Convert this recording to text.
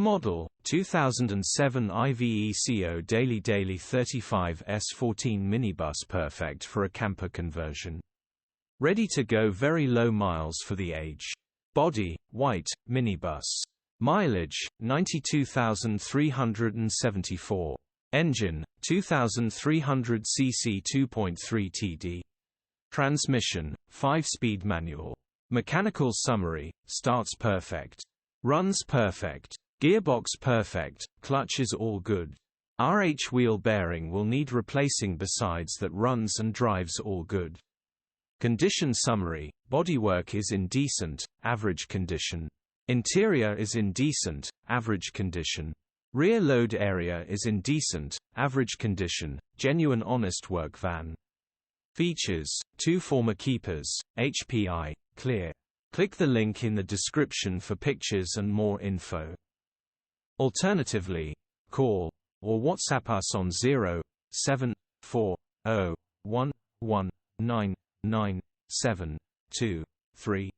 model, 2007 Iveco Daily 35 S14 Minibus, perfect for a camper conversion. Ready to go, very low miles for the age. Body, white, minibus. Mileage, 92,374. Engine, 2300 cc 2.3 TD. Transmission, 5-speed manual. Mechanical summary, starts perfect. Runs perfect. Gearbox perfect, clutch is all good. RH wheel bearing will need replacing, besides that runs and drives all good. Condition summary, bodywork is in decent, average condition. Interior is in decent, average condition. Rear load area is in decent, average condition, genuine honest work van. Features, 2 former keepers, HPI, clear. Click the link in the description for pictures and more info. Alternatively, call or WhatsApp us on 07401199723.